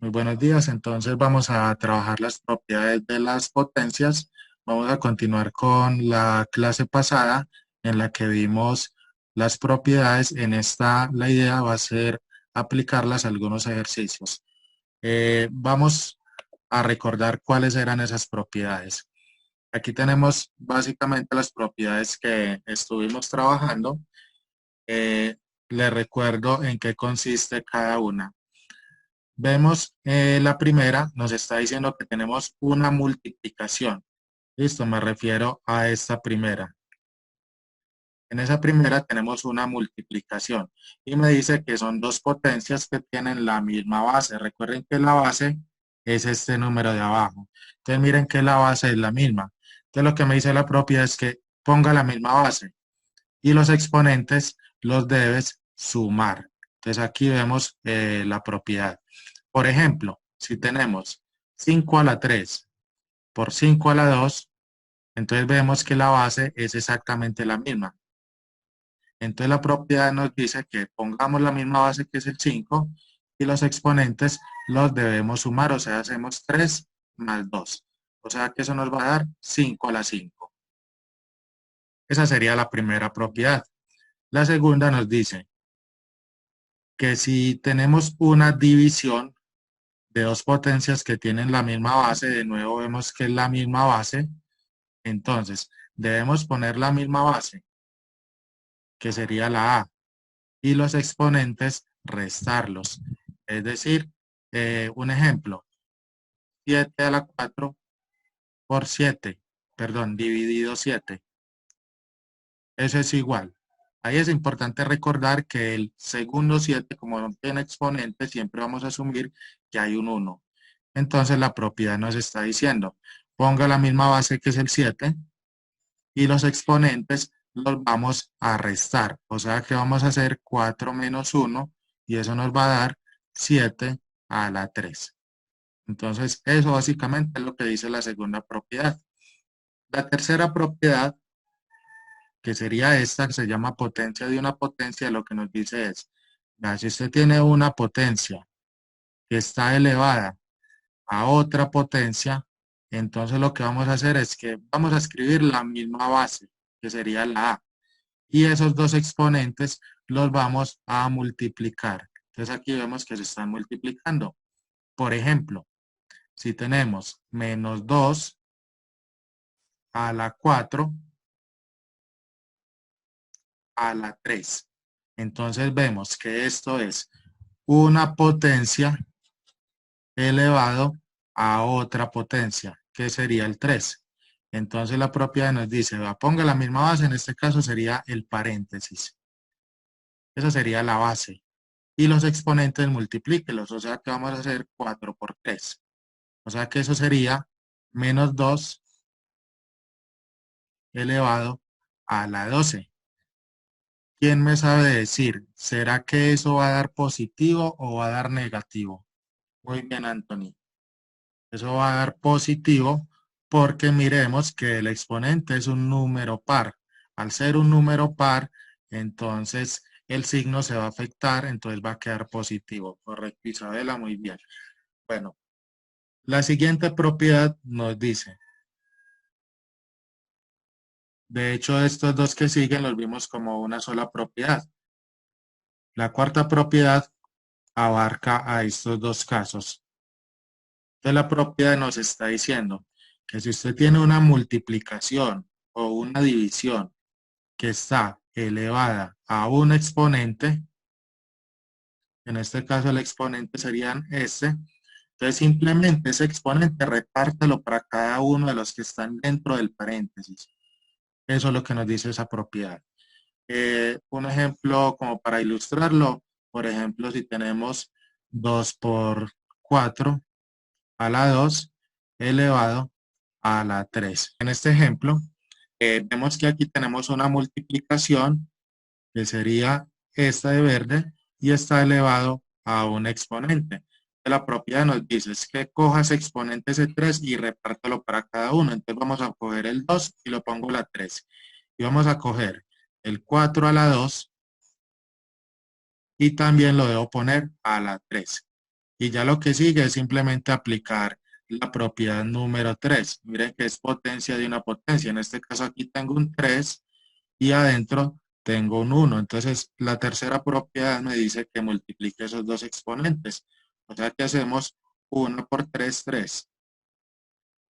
Muy buenos días. Entonces vamos a trabajar las propiedades de las potencias. Vamos a continuar con la clase pasada en la que vimos las propiedades. En esta la idea va a ser aplicarlas a algunos ejercicios. Vamos a recordar cuáles eran esas propiedades. Aquí tenemos básicamente las propiedades que estuvimos trabajando. Eh, Les recuerdo en qué consiste cada una. Vemos la primera, nos está diciendo que tenemos una multiplicación. Listo, me refiero a esta primera. En esa primera tenemos una multiplicación y me dice que son dos potencias que tienen la misma base. Recuerden que la base es este número de abajo. Entonces miren que la base es la misma. Entonces lo que me dice la propiedad es que ponga la misma base y los exponentes los debes sumar. Entonces aquí vemos la propiedad. Por ejemplo, si tenemos 5 a la 3 por 5 a la 2, entonces vemos que la base es exactamente la misma. Entonces la propiedad nos dice que pongamos la misma base que es el 5 y los exponentes los debemos sumar, o sea, hacemos 3 más 2. O sea que eso nos va a dar 5 a la 5. Esa sería la primera propiedad. La segunda nos dice que si tenemos una división de dos potencias que tienen la misma base, de nuevo vemos que es la misma base, entonces debemos poner la misma base, que sería la A, y los exponentes restarlos. Es decir, un ejemplo, 7 a la 4 por 7, perdón, dividido 7. Eso es igual. Ahí es importante recordar que el segundo 7, como no tiene exponente, siempre vamos a asumir que hay un 1. Entonces la propiedad nos está diciendo, ponga la misma base que es el 7 y los exponentes los vamos a restar. O sea que vamos a hacer 4 menos 1 y eso nos va a dar 7 a la 3. Entonces eso básicamente es lo que dice la segunda propiedad. La tercera propiedad, que sería esta, que se llama potencia de una potencia, lo que nos dice es, si usted tiene una potencia que está elevada a otra potencia, entonces lo que vamos a hacer es que vamos a escribir la misma base, que sería la A, y esos dos exponentes los vamos a multiplicar. Entonces aquí vemos que se están multiplicando. Por ejemplo, si tenemos menos 2 a la 4 a la 3, entonces vemos que esto es una potencia elevado a otra potencia, que sería el 3. Entonces la propiedad nos dice, ponga la misma base, en este caso sería el paréntesis. Esa sería la base. Y los exponentes multiplíquelos, o sea que vamos a hacer 4 por 3. O sea que eso sería menos 2 elevado a la 12. ¿Quién me sabe decir? ¿Será que eso va a dar positivo o va a dar negativo? Muy bien, Anthony. Eso va a dar positivo porque miremos que el exponente es un número par. Al ser un número par, entonces el signo se va a afectar, entonces va a quedar positivo. Correcto, Isabela, muy bien. Bueno, la siguiente propiedad nos dice, de hecho, estos dos que siguen los vimos como una sola propiedad. La cuarta propiedad abarca a estos dos casos. Entonces la propiedad nos está diciendo que si usted tiene una multiplicación o una división que está elevada a un exponente, en este caso el exponente serían este, entonces simplemente ese exponente repártelo para cada uno de los que están dentro del paréntesis. Eso es lo que nos dice esa propiedad. Un ejemplo como para ilustrarlo, por ejemplo, si tenemos 2 por 4 a la 2 elevado a la 3. En este ejemplo, vemos que aquí tenemos una multiplicación que sería esta de verde y está elevado a un exponente. La propiedad nos dice es que cojas exponente ese 3 y repártelo para cada uno. Entonces vamos a coger el 2 y lo pongo a la 3. Y vamos a coger el 4 a la 2 y también lo debo poner a la 3. Y ya lo que sigue es simplemente aplicar la propiedad número 3. Miren que es potencia de una potencia. En este caso aquí tengo un 3 y adentro tengo un 1. Entonces la tercera propiedad me dice que multiplique esos dos exponentes. O sea que hacemos 1 por 3, 3.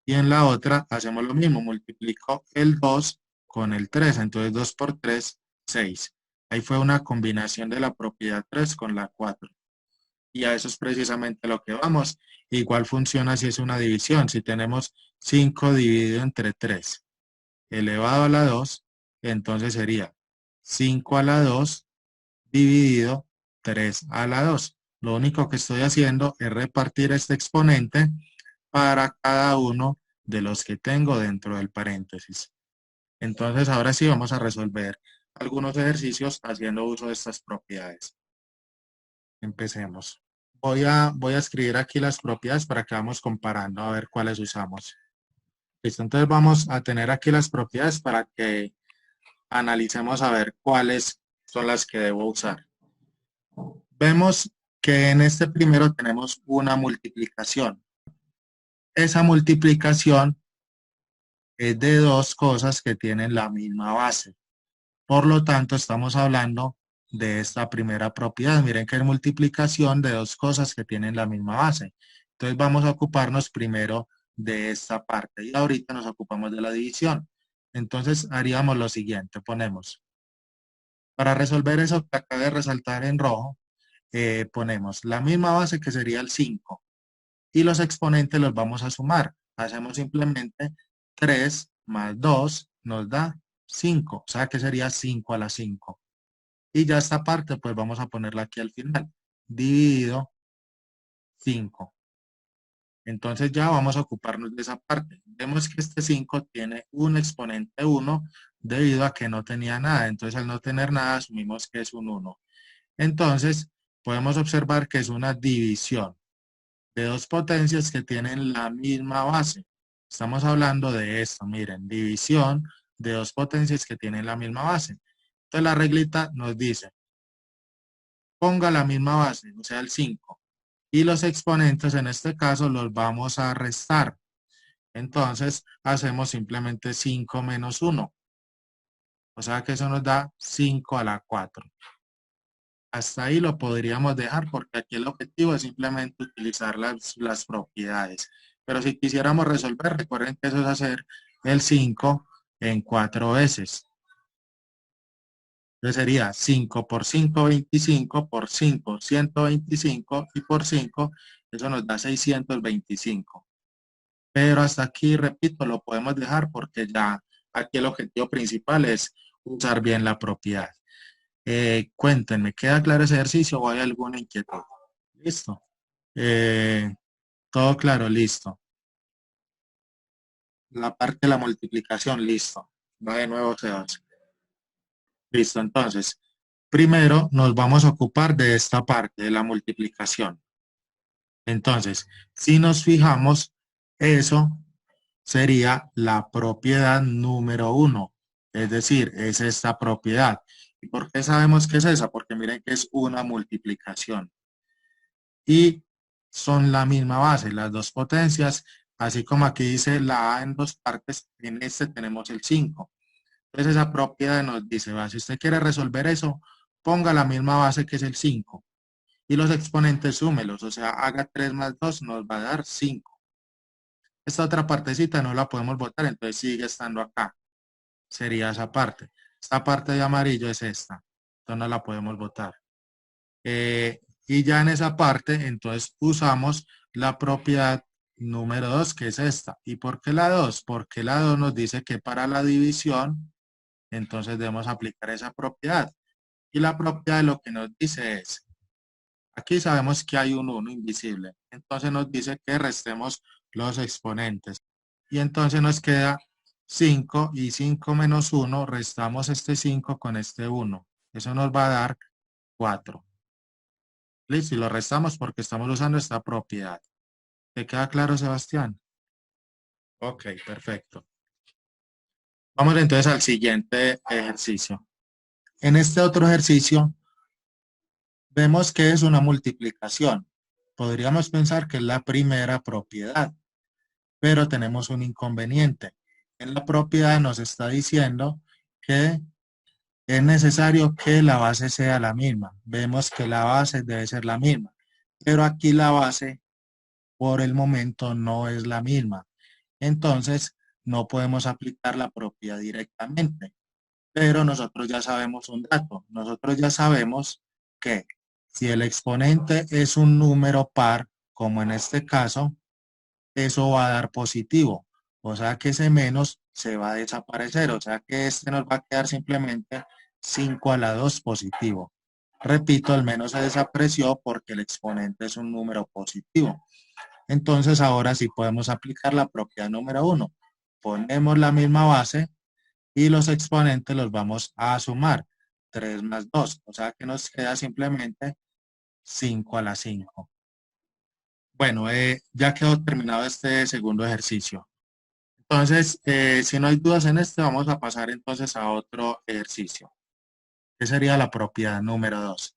Y en la otra hacemos lo mismo, multiplico el 2 con el 3, entonces 2 por 3, 6. Ahí fue una combinación de la propiedad 3 con la 4. Y a eso es precisamente lo que vamos. Igual funciona si es una división. Si tenemos 5 dividido entre 3 elevado a la 2, entonces sería 5 a la 2 dividido 3 a la 2. Lo único que estoy haciendo es repartir este exponente para cada uno de los que tengo dentro del paréntesis. Entonces, ahora sí vamos a resolver algunos ejercicios haciendo uso de estas propiedades. Empecemos. Voy a escribir aquí las propiedades para que vamos comparando a ver cuáles usamos. Listo, entonces vamos a tener aquí las propiedades para que analicemos a ver cuáles son las que debo usar. Vemos que en este primero tenemos una multiplicación. Esa multiplicación es de dos cosas que tienen la misma base. Por lo tanto, estamos hablando de esta primera propiedad. Miren que es multiplicación de dos cosas que tienen la misma base. Entonces vamos a ocuparnos primero de esta parte y ahorita nos ocupamos de la división. Entonces haríamos lo siguiente, ponemos, para resolver eso que acaba de resaltar en rojo, ponemos la misma base que sería el 5 y los exponentes los vamos a sumar. Hacemos simplemente 3 más 2 nos da 5, o sea que sería 5 a la 5. Y ya esta parte pues vamos a ponerla aquí al final, dividido 5. Entonces ya vamos a ocuparnos de esa parte. Vemos que este 5 tiene un exponente 1 debido a que no tenía nada. Entonces al no tener nada asumimos que es un 1. Entonces podemos observar que es una división de dos potencias que tienen la misma base. Estamos hablando de esto, miren, división de dos potencias que tienen la misma base. Entonces la reglita nos dice, ponga la misma base, o sea el 5, y los exponentes en este caso los vamos a restar. Entonces hacemos simplemente 5 menos 1, o sea que eso nos da 5 a la 4. Hasta ahí lo podríamos dejar porque aquí el objetivo es simplemente utilizar las propiedades. Pero si quisiéramos resolver, recuerden que eso es hacer el 5 en 4 veces. Entonces sería 5 por 5, 25, por 5, 125 y por 5, eso nos da 625. Pero hasta aquí, repito, lo podemos dejar porque ya aquí el objetivo principal es usar bien la propiedad. Cuéntenme, ¿queda claro ese ejercicio o hay alguna inquietud? Listo. Eh, todo claro, listo. La parte de la multiplicación, listo. Va de nuevo, Sebas. Listo, entonces, primero nos vamos a ocupar de esta parte de la multiplicación. Entonces, si nos fijamos, eso sería la propiedad número 1. Es decir, es esta propiedad. ¿Y por qué sabemos que es esa? Porque miren que es una multiplicación. Y son la misma base, las dos potencias, así como aquí dice la A en dos partes, en este tenemos el 5. Entonces esa propiedad nos dice, va, si usted quiere resolver eso, ponga la misma base que es el 5 y los exponentes súmelos, o sea, haga 3 más 2 nos va a dar 5. Esta otra partecita no la podemos botar, entonces sigue estando acá, sería esa parte. Esta parte de amarillo es esta, entonces no la podemos botar. Y ya en esa parte, entonces usamos la propiedad número 2, que es esta. ¿Y por qué la 2? Porque la 2 nos dice que para la división, entonces debemos aplicar esa propiedad. Y la propiedad lo que nos dice es, aquí sabemos que hay un 1 invisible. Entonces nos dice que restemos los exponentes. Y entonces nos queda 5 y 5 menos 1, restamos este 5 con este 1. Eso nos va a dar 4. Listo, y lo restamos porque estamos usando esta propiedad. ¿Te queda claro, Sebastián? Ok, perfecto. Vamos entonces al siguiente ejercicio. En este otro ejercicio, vemos que es una multiplicación. Podríamos pensar que es la primera propiedad, pero tenemos un inconveniente. En la propiedad nos está diciendo que es necesario que la base sea la misma. Vemos que la base debe ser la misma, pero aquí la base por el momento no es la misma. Entonces, no podemos aplicar la propiedad directamente, pero nosotros ya sabemos un dato. Nosotros ya sabemos que si el exponente es un número par, como en este caso, eso va a dar positivo. O sea que ese menos se va a desaparecer. O sea que este nos va a quedar simplemente 5 a la 2 positivo. Repito, el menos se desapareció porque el exponente es un número positivo. Entonces ahora sí podemos aplicar la propiedad número 1. Ponemos la misma base y los exponentes los vamos a sumar. 3 más 2. O sea que nos queda simplemente 5 a la 5. Bueno, ya quedó terminado este segundo ejercicio. Entonces, si no hay dudas en este, vamos a pasar entonces a otro ejercicio, que sería la propiedad número 2.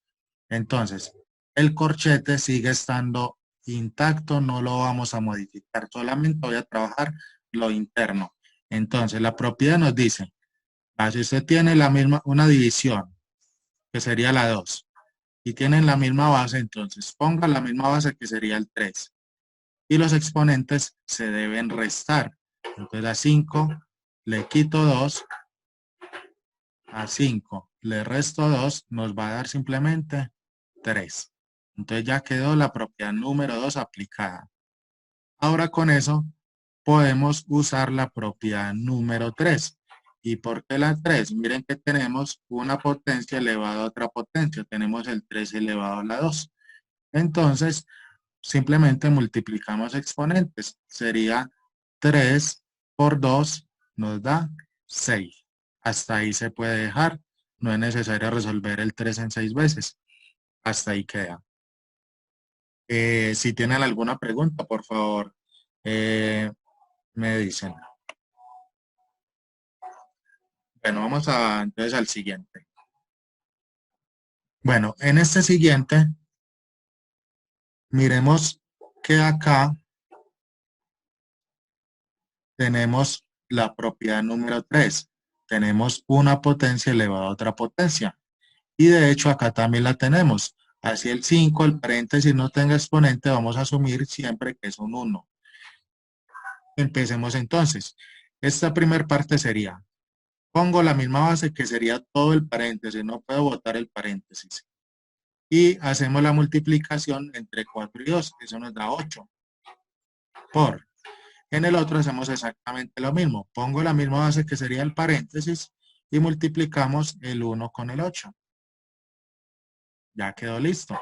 Entonces, el corchete sigue estando intacto, no lo vamos a modificar, solamente voy a trabajar lo interno. Entonces, la propiedad nos dice, si usted tiene la misma, una división, que sería la 2, y tienen la misma base, entonces ponga la misma base que sería el 3. Y los exponentes se deben restar. Entonces a 5 le quito 2, a 5 le resto 2, nos va a dar simplemente 3. Entonces ya quedó la propiedad número 2 aplicada. Ahora con eso podemos usar la propiedad número 3. ¿Y por qué la 3? Miren que tenemos una potencia elevada a otra potencia. Tenemos el 3 elevado a la 2. Entonces, simplemente multiplicamos exponentes. Sería 3 por 2 nos da 6. Hasta ahí se puede dejar. No es necesario resolver el 3 en 6 veces. Hasta ahí queda. Si tienen alguna pregunta, por favor, me dicen. Bueno, vamos a, entonces al siguiente. Bueno, en este siguiente, miremos que acá tenemos la propiedad número 3. Tenemos una potencia elevada a otra potencia. Y de hecho acá también la tenemos. Así el 5, el paréntesis no tenga exponente, vamos a asumir siempre que es un 1. Empecemos entonces. Esta primera parte sería, pongo la misma base que sería todo el paréntesis, no puedo botar el paréntesis. Y hacemos la multiplicación entre 4 y 2, eso nos da 8. Por. En el otro hacemos exactamente lo mismo. Pongo la misma base que sería el paréntesis y multiplicamos el 1 con el 8. Ya quedó listo.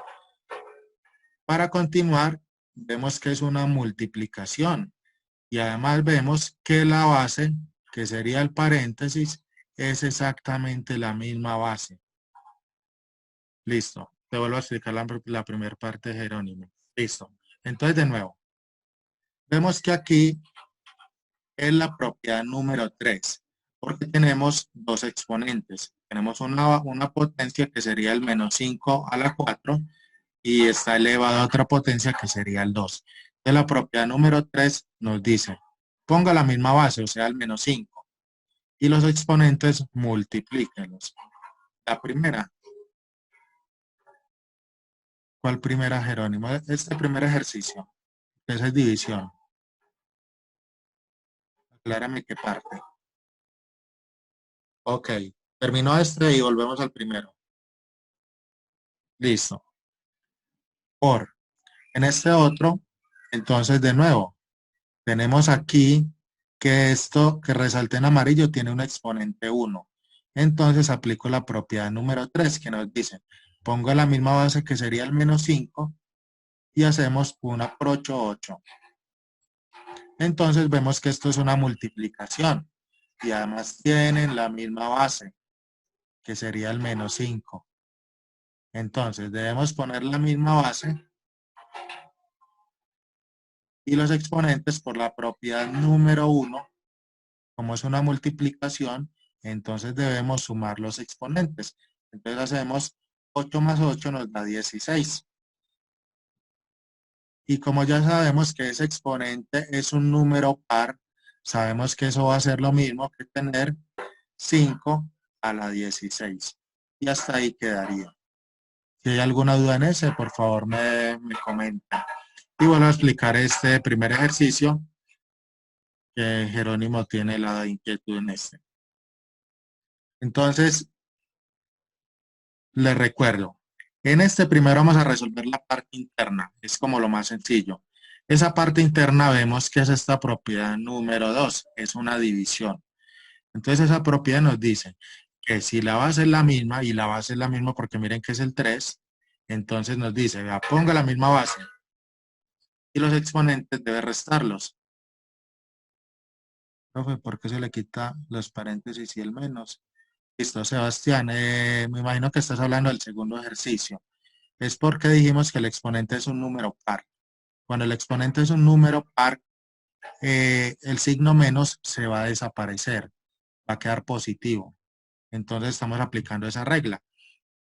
Para continuar, vemos que es una multiplicación y además vemos que la base, que sería el paréntesis, es exactamente la misma base. Listo. Te vuelvo a explicar la primera parte de Jerónimo. Listo. Entonces, de nuevo, vemos que aquí es la propiedad número 3, porque tenemos dos exponentes. Tenemos una potencia que sería el menos 5 a la 4 y está elevado a otra potencia que sería el 2. De la propiedad número 3 nos dice, ponga la misma base, o sea, el menos 5, y los exponentes multiplíquenlos. La primera, ¿cuál primera, Jerónimo? Este primer ejercicio, esa es división. Aclárame qué parte. Ok, terminó este y volvemos al primero. Listo. Por. En este otro, entonces de nuevo, tenemos aquí que esto que resalta en amarillo tiene un exponente 1. Entonces aplico la propiedad número 3 que nos dice, pongo la misma base que sería el menos 5 y hacemos 1 por 8, 8. Entonces vemos que esto es una multiplicación y además tienen la misma base que sería el menos 5. Entonces debemos poner la misma base y los exponentes por la propiedad número 1. Como es una multiplicación, entonces debemos sumar los exponentes. Entonces hacemos 8 más 8 nos da 16. Y como ya sabemos que ese exponente es un número par, sabemos que eso va a ser lo mismo que tener 5 a la 16. Y hasta ahí quedaría. Si hay alguna duda en ese, por favor me comenta. Y vuelvo a explicar este primer ejercicio que Jerónimo tiene la inquietud en este. Entonces, les recuerdo, en este primero vamos a resolver la parte interna, es como lo más sencillo. Esa parte interna vemos que es esta propiedad número 2, es una división. Entonces esa propiedad nos dice que si la base es la misma, y la base es la misma porque miren que es el 3, entonces nos dice, vea, ponga la misma base y los exponentes debe restarlos. Profe, ¿por qué se le quita los paréntesis y el menos? Listo, Sebastián, me imagino que estás hablando del segundo ejercicio. Es porque dijimos que el exponente es un número par. Cuando el exponente es un número par, el signo menos se va a desaparecer, va a quedar positivo. Entonces estamos aplicando esa regla.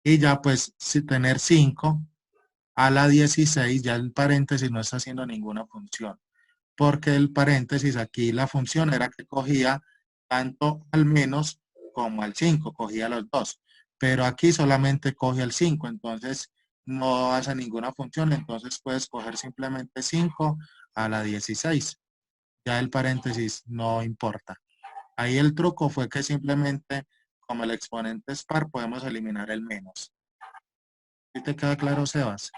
Y ya pues, si tener 5 a la 16, ya el paréntesis no está haciendo ninguna función. Porque el paréntesis aquí, la función era que cogía tanto al menos como al 5, cogía los dos. Pero aquí solamente coge el 5, entonces no hace ninguna función, entonces puedes coger simplemente 5 a la 16. Ya el paréntesis no importa. Ahí el truco fue que simplemente, como el exponente es par, podemos eliminar el menos. ¿Sí te queda claro, Sebas?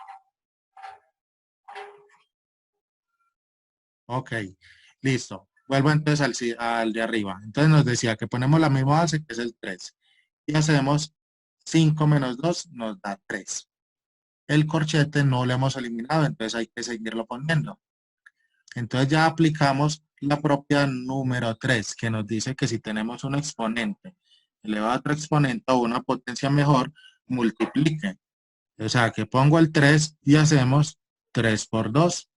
Ok, listo. Vuelvo entonces al de arriba. Entonces nos decía que ponemos la misma base, que es el 3. Y hacemos 5 menos 2 nos da 3. El corchete no lo hemos eliminado, entonces hay que seguirlo poniendo. Entonces ya aplicamos la propiedad número 3, que nos dice que si tenemos un exponente elevado a otro exponente o una potencia mejor, multiplique. O sea, que pongo el 3 y hacemos 3 por 2,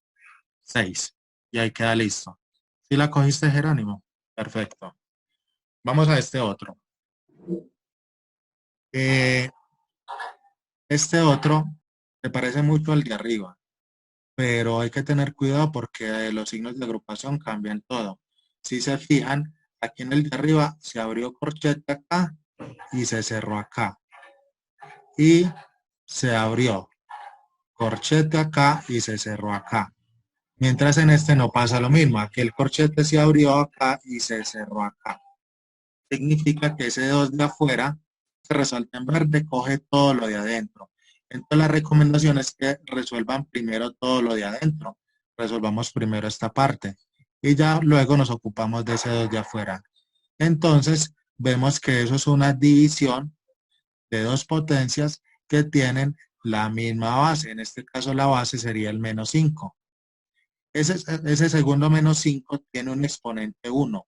6. Y ahí queda listo. ¿Sí la cogiste, Jerónimo? Perfecto. Vamos a este otro. Eh, este otro se parece mucho al de arriba, pero hay que tener cuidado porque los signos de agrupación cambian todo. Si se fijan, aquí en el de arriba se abrió corchete acá y se cerró acá. Y se abrió corchete acá y se cerró acá. Mientras en este no pasa lo mismo. Aquí el corchete se abrió acá y se cerró acá. Significa que ese 2 de afuera se resalta en verde, coge todo lo de adentro. Entonces la recomendación es que resuelvan primero todo lo de adentro. Resolvamos primero esta parte y ya luego nos ocupamos de ese 2 de afuera. Entonces vemos que eso es una división de dos potencias que tienen la misma base. En este caso la base sería el menos 5. Ese segundo menos 5 tiene un exponente 1.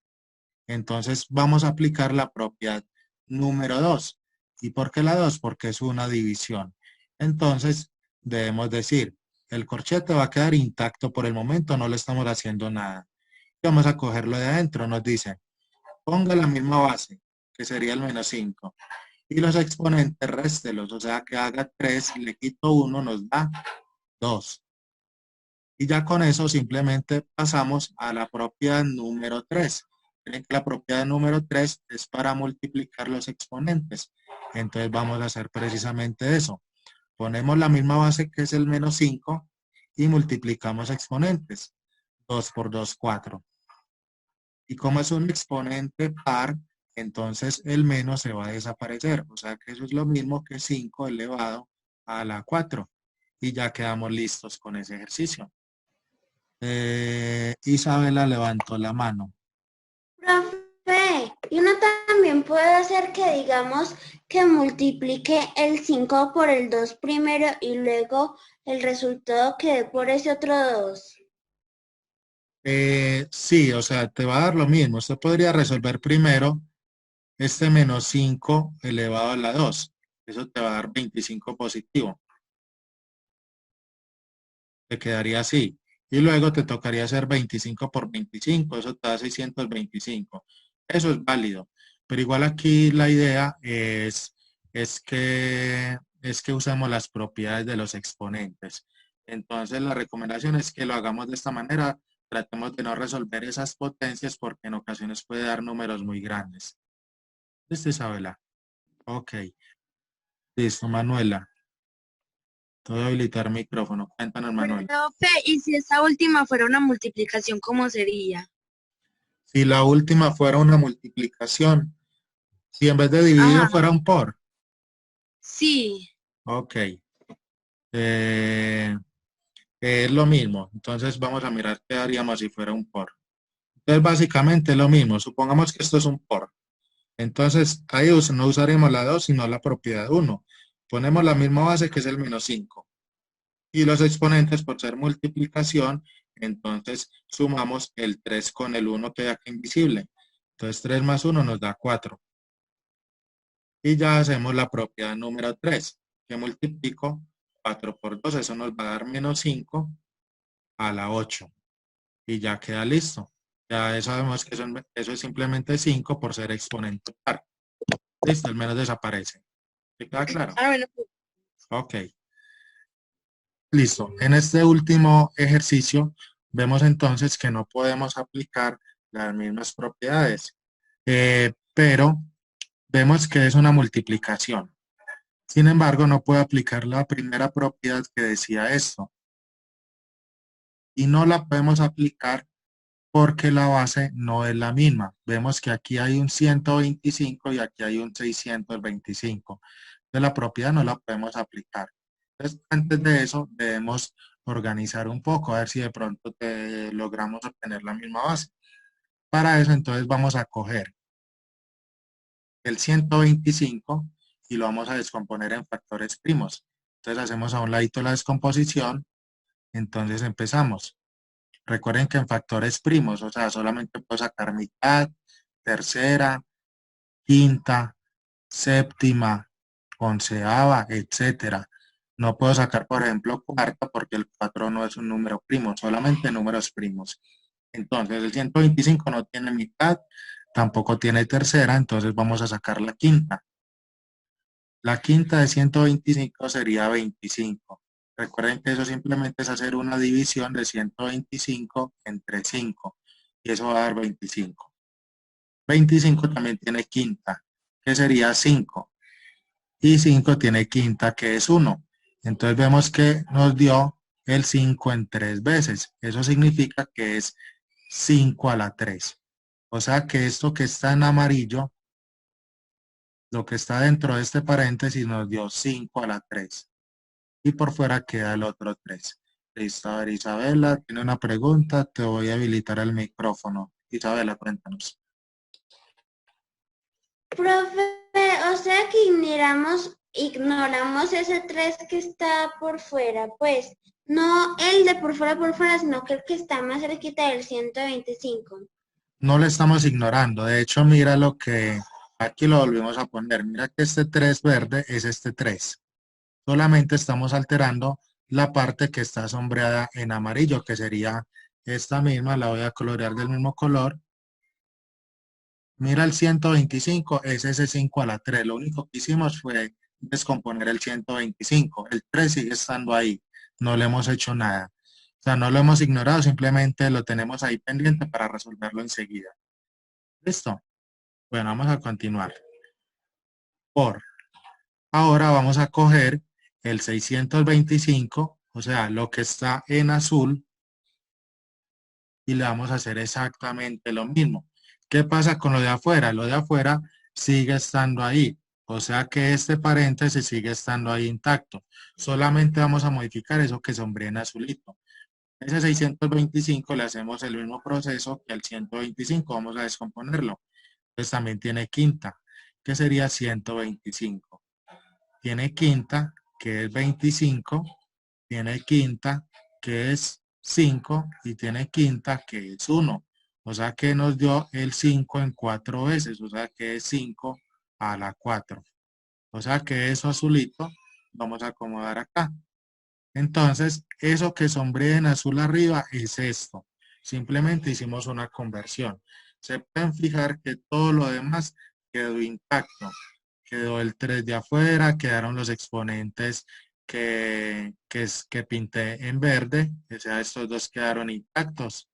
Entonces vamos a aplicar la propiedad número 2. ¿Y por qué la 2? Porque es una división. Entonces debemos decir, el corchete va a quedar intacto por el momento, no le estamos haciendo nada. Vamos a cogerlo de adentro, nos dice, ponga la misma base, que sería el menos 5. Y los exponentes réstelos, o sea que haga 3, le quito 1, nos da 2. Y ya con eso simplemente pasamos a la propiedad número 3. Miren que la propiedad número 3 es para multiplicar los exponentes. Entonces vamos a hacer precisamente eso. Ponemos la misma base que es el menos 5 y multiplicamos exponentes. 2 por 2, 4. Y como es un exponente par, entonces el menos se va a desaparecer. O sea que eso es lo mismo que 5 elevado a la 4. Y ya quedamos listos con ese ejercicio. Isabela levantó la mano. Profe, y uno también puede hacer que digamos que multiplique el 5 por el 2 primero y luego el resultado quede por ese otro 2. Sí, o sea, te va a dar lo mismo. Usted podría resolver primero este menos 5 elevado a la 2. Eso te va a dar 25 positivo. Te quedaría así. Y luego te tocaría hacer 25 por 25. Eso te da 625. Eso es válido. Pero igual aquí la idea es que usemos las propiedades de los exponentes. Entonces la recomendación es que lo hagamos de esta manera. Tratemos de no resolver esas potencias porque en ocasiones puede dar números muy grandes. ¿Listo, Isabela? Ok. Listo, Manuela. Te voy a habilitar micrófono. Cuéntanos, Manuela. Profe, ¿y si esta última fuera una multiplicación, cómo sería? Si la última fuera una multiplicación, si en vez de dividido Ajá, fuera un por. sí. Ok. Eh, es lo mismo. Entonces vamos a mirar qué haríamos si fuera un por. Entonces básicamente es lo mismo. Supongamos que esto es un por. Entonces ahí no usaremos la 2 sino la propiedad uno. Ponemos la misma base que es el -5. Y los exponentes por ser multiplicación, entonces sumamos el 3 con el uno que da acá invisible. Entonces 3 más uno nos da 4. Y ya hacemos la propiedad número 3, que multiplico 4 por 2, eso nos va a dar -5 a la 8. Y ya queda listo. Ya sabemos que eso es simplemente 5 por ser exponente par. Listo, el menos desaparece. ¿Te queda claro? Ah, bueno, Ok, listo. En este último ejercicio vemos entonces que no podemos aplicar las mismas propiedades, pero vemos que es una multiplicación. Sin embargo, no puedo aplicar la primera propiedad que decía esto. Y no la podemos aplicar porque la base no es la misma. Vemos que aquí hay un 125 y aquí hay un 625. De la propiedad no la podemos aplicar. Entonces, antes de eso, debemos organizar un poco, a ver si de pronto logramos obtener la misma base. Para eso, entonces, vamos a coger el 125 y lo vamos a descomponer en factores primos. Entonces, hacemos a un ladito la descomposición. Entonces, empezamos. Recuerden que en factores primos, o sea, solamente puedo sacar mitad, tercera, quinta, séptima, onceava, etcétera. No puedo sacar, por ejemplo, cuarta porque el 4 no es un número primo, solamente números primos. Entonces, el 125 no tiene mitad, tampoco tiene tercera, entonces vamos a sacar la quinta. La quinta de 125 sería 25. Recuerden que eso simplemente es hacer una división de 125 entre 5 y eso va a dar 25. 25 también tiene quinta, que sería 5. Y 5 tiene quinta, que es 1. Entonces vemos que nos dio el 5 en 3 veces. Eso significa que es 5 a la 3. O sea que esto que está en amarillo, lo que está dentro de este paréntesis nos dio 5 a la 3. Y por fuera queda el otro 3. Listo, a ver, Isabela, tiene una pregunta, te voy a habilitar el micrófono. Isabela, cuéntanos. Profe, o sea que ignoramos ese 3 que está por fuera, pues no el de por fuera, sino que el que está más cerquita del 125. No le estamos ignorando, de hecho, mira lo que aquí lo volvimos a poner. Mira que este 3 verde es este 3. Solamente estamos alterando la parte que está sombreada en amarillo, que sería esta misma, la voy a colorear del mismo color. Mira el 125, es ese 5 a la 3. Lo único que hicimos fue descomponer el 125. El 3 sigue estando ahí. No le hemos hecho nada. O sea, no lo hemos ignorado, simplemente lo tenemos ahí pendiente para resolverlo enseguida. ¿Listo? Bueno, vamos a continuar. Por. Ahora vamos a coger el 625, o sea, lo que está en azul, y le vamos a hacer exactamente lo mismo. ¿Qué pasa con lo de afuera? Lo de afuera sigue estando ahí. O sea que este paréntesis sigue estando ahí intacto. Solamente vamos a modificar eso que sombrea en azulito. Ese 625 le hacemos el mismo proceso que el 125. Vamos a descomponerlo. Entonces también tiene quinta, que sería 125. Tiene quinta, que es 25. Tiene quinta, que es 5, y tiene quinta, que es 1. O sea que nos dio el 5 en 4 veces, o sea que es 5 a la 4. O sea que eso azulito vamos a acomodar acá. Entonces, eso que sombrea en azul arriba es esto. Simplemente hicimos una conversión. Se pueden fijar que todo lo demás quedó intacto. Quedó el 3 de afuera, quedaron los exponentes que pinté en verde, o sea, estos dos quedaron intactos.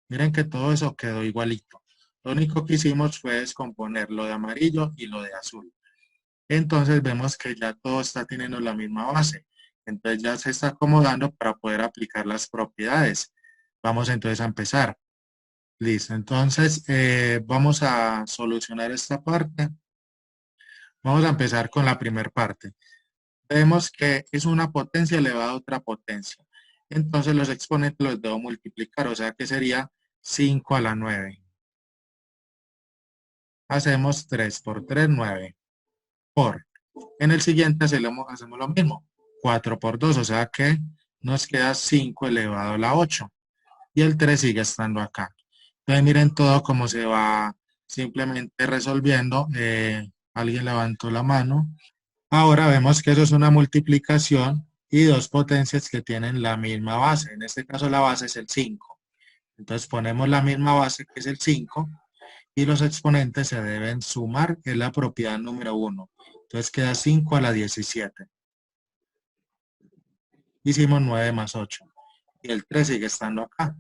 Miren que todo eso quedó igualito. Lo único que hicimos fue descomponer lo de amarillo y lo de azul. Entonces vemos que ya todo está teniendo la misma base. Entonces ya se está acomodando para poder aplicar las propiedades. Vamos entonces a empezar. Listo. Entonces vamos a solucionar esta parte. Vamos a empezar con la primera parte. Vemos que es una potencia elevada a otra potencia. Entonces los exponentes los debo multiplicar, o sea que sería 5 a la 9. Hacemos 3 por 3, 9. Por. En el siguiente hacemos lo mismo. 4 por 2, o sea que nos queda 5 elevado a la 8. Y el 3 sigue estando acá. Entonces miren todo cómo se va simplemente resolviendo. Alguien levantó la mano. Ahora vemos que eso es una multiplicación y dos potencias que tienen la misma base. En este caso la base es el 5. Entonces ponemos la misma base que es el 5 y los exponentes se deben sumar, que es la propiedad número 1. Entonces queda 5 a la 17. Hicimos 9 más 8 y el 3 sigue estando acá.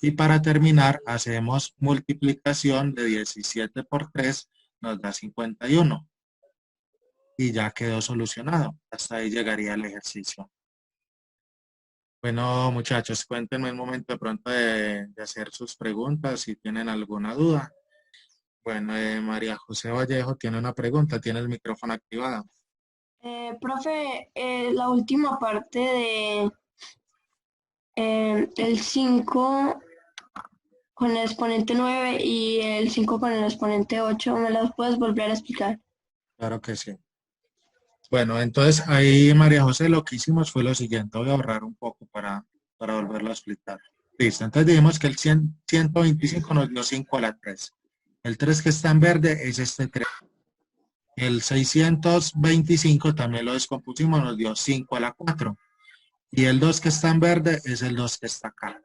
Y para terminar hacemos multiplicación de 17 por 3, nos da 51. Y ya quedó solucionado. Hasta ahí llegaría el ejercicio. Bueno, muchachos, cuéntenme un momento de pronto de hacer sus preguntas si tienen alguna duda. Bueno, María José Vallejo tiene una pregunta, tiene el micrófono activado. Profe, la última parte de el 5 con el exponente 9 y el 5 con el exponente 8, ¿me las puedes volver a explicar? Claro que sí. Bueno, entonces ahí, María José, lo que hicimos fue lo siguiente. Voy a ahorrar un poco para volverlo a explicar. Listo, entonces dijimos que el 125 nos dio 5 a la 3. El 3 que está en verde es este 3. El 625 también lo descompusimos, nos dio 5 a la 4. Y el 2 que está en verde es el 2 que está acá.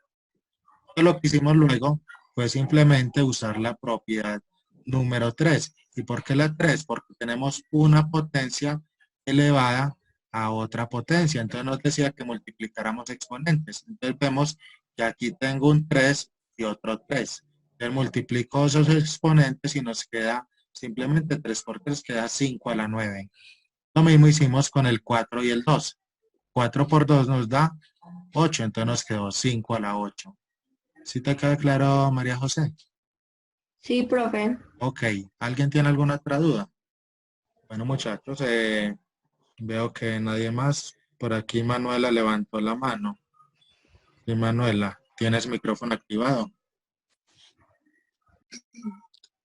Lo que hicimos luego fue simplemente usar la propiedad número 3. ¿Y por qué la 3? Porque tenemos una potencia elevada a otra potencia. Entonces nos decía que multiplicáramos exponentes. Entonces vemos que aquí tengo un 3 y otro 3. Entonces multiplico esos exponentes y nos queda simplemente 3 por 3, queda 5 a la 9. Lo mismo hicimos con el 4 y el 2. 4 por 2 nos da 8, entonces nos quedó 5 a la 8. ¿Sí te queda claro, María José? Sí, profe. Ok. ¿Alguien tiene alguna otra duda? Bueno, muchachos, veo que nadie más. Por aquí Manuela levantó la mano. Y Manuela, ¿tienes micrófono activado?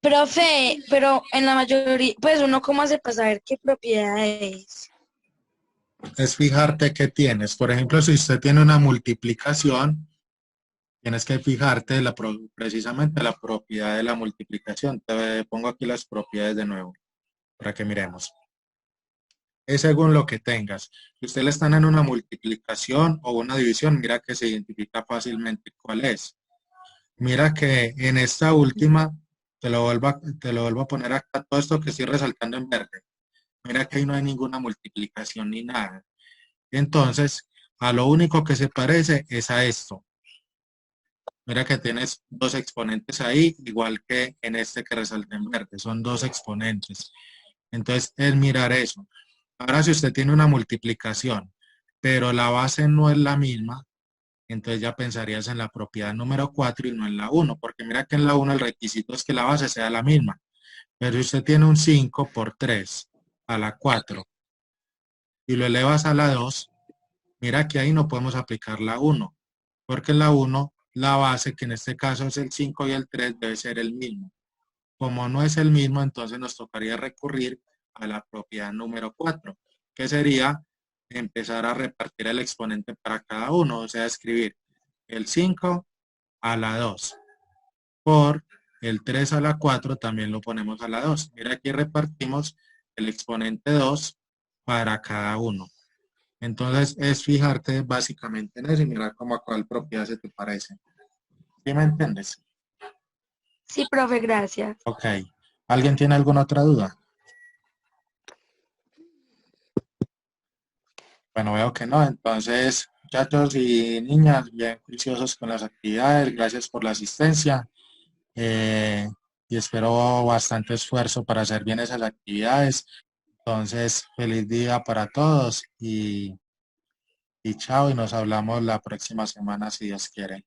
Profe, pero en la mayoría, pues uno cómo hace para saber qué propiedad es. Es fijarte qué tienes. Por ejemplo, si usted tiene una multiplicación, tienes que fijarte precisamente la propiedad de la multiplicación. Te pongo aquí las propiedades de nuevo para que miremos. Es según lo que tengas. Si usted le están en una multiplicación o una división, mira que se identifica fácilmente cuál es. Mira que en esta última, te lo vuelvo a poner acá, todo esto que estoy resaltando en verde. Mira que ahí no hay ninguna multiplicación ni nada. Entonces, a lo único que se parece es a esto. Mira que tienes dos exponentes ahí, igual que en este que resalta en verde. Son dos exponentes. Entonces, es mirar eso. Ahora, si usted tiene una multiplicación, pero la base no es la misma, entonces ya pensarías en la propiedad número 4 y no en la 1, porque mira que en la 1 el requisito es que la base sea la misma. Pero si usted tiene un 5 por 3 a la 4 y lo elevas a la 2, mira que ahí no podemos aplicar la 1, porque en la 1, la base, que en este caso es el 5 y el 3, debe ser el mismo. Como no es el mismo, entonces nos tocaría recurrir a la propiedad número 4, que sería empezar a repartir el exponente para cada uno, o sea, escribir el 5 a la 2 por el 3 a la 4, también lo ponemos a la 2. Mira, aquí repartimos el exponente 2 para cada uno. Entonces, es fijarte básicamente en eso y mirar cómo a cuál propiedad se te parece. ¿Sí me entiendes? Sí, profe, gracias. Ok. ¿Alguien tiene alguna otra duda? Bueno, veo que no. Entonces, muchachos y niñas, bien juiciosos con las actividades. Gracias por la asistencia. eh, y espero bastante esfuerzo para hacer bien esas actividades. Entonces, feliz día para todos y chao y nos hablamos la próxima semana si Dios quiere.